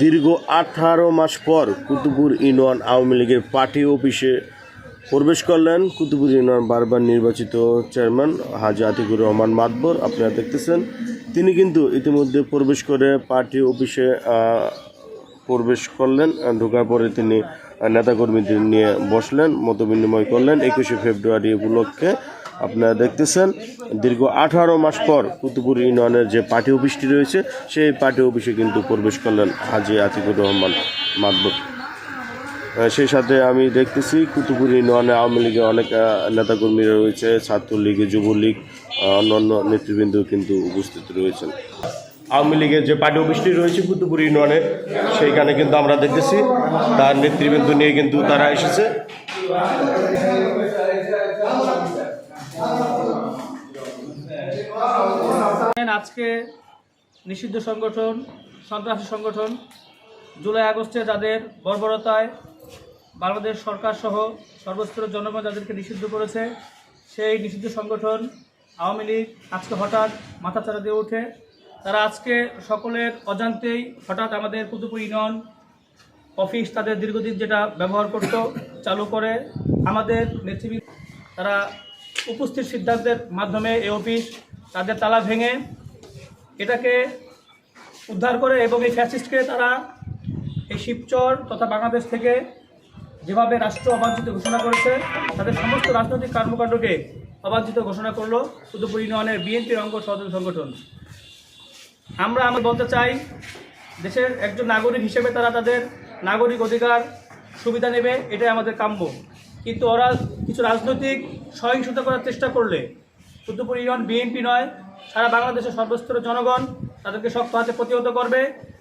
দীর্ঘ 18 মাস পর কুতুবপুর ইউনিয়ন আওয়ামী লীগের পার্টি অফিসে প্রবেশ করলেন কুতুবপুর ইউনিয়ন বারবার নির্বাচিত চেয়ারম্যান হাজী আতিকুর রহমান মাতবর। আপনারা দেখতেছেন তিনি কিন্তু ইতিমধ্যে প্রবেশ করে পার্টি অফিসে প্রবেশ করলেন। ঢোকার পরে তিনি নেতাকর্মীদের নিয়ে বসলেন, মতবিনিময় করলেন 21শে ফেব্রুয়ারি উপলক্ষে। আপনারা দেখতেছেন দীর্ঘ 18 মাস পর কুতুবপুর ইউনিয়নের যে পার্টি অফিসটি রয়েছে সেই পার্টি অফিসে কিন্তু প্রবেশ করলেন হাজী আতিকুর রহমান মাতবর। সেই সাথে আমি দেখতেছি কুতুবপুর ইউনিয়নে আওয়ামী লীগের অনেক নেতাকর্মীরা রয়েছে, ছাত্রলীগ, যুবলীগ, অন্যান্য নেতৃবৃন্দ কিন্তু উপস্থিত রয়েছেন। আওয়ামী লীগের যে পার্টি অফিসটি রয়েছে কুতুবপুর ইউনিয়নে সেইখানে কিন্তু আমরা দেখতেছি তার নেতৃবৃন্দ নিয়ে কিন্তু তারা এসেছে। আজকে নিষিদ্ধ সংগঠন, সন্ত্রাসী সংগঠন জুলাই আগস্টে যাদের বর্বরতায় বাংলাদেশ সরকার সহ সর্বস্তরের জনগণ যাদেরকে নিষিদ্ধ করেছে, সেই নিষিদ্ধ সংগঠন আওয়ামী লীগ আজকে হঠাৎ মাথাচাড়া দিয়ে ওঠে। তারা আজকে সকলের অজান্তেই হঠাৎ আমাদের কুতুবপুর ইউনিয়ন অফিস তাদের দীর্ঘদিন যেটা ব্যবহার করত চালু করে। আমাদের নেতৃবৃন্দ তারা উপস্থিত সিদ্ধান্তের মাধ্যমে এই অফিস তাদের তালা ভেঙে এটাকে উদ্ধার করে এবং এই ফ্যাসিস্টকে তারা এই শিবচর তথা বাংলাদেশ থেকে যেভাবে রাষ্ট্র অবাঞ্ছিত ঘোষণা করেছে তাদের সমস্ত রাজনৈতিক কর্মকাণ্ডকে অবাঞ্ছিত ঘোষণা করলো কুতুবপুর ইউনিয়নের বিএনপির অঙ্গ সহযোগী সংগঠন। আমরা বলতে চাই দেশের একজন নাগরিক হিসেবে তারা তাদের নাগরিক অধিকার সুবিধা নেবে, এটাই আমাদের কাম্য। কিন্তু ওরা কিছু রাজনৈতিক সহিংসতা করার চেষ্টা করলে কুতুবপুর ইউনিয়ন বিএনপি নয়, সারা বাংলাদেশের সর্বস্তরের জনগণ তাদেরকে শক্ত হাতে প্রতিহত করবে।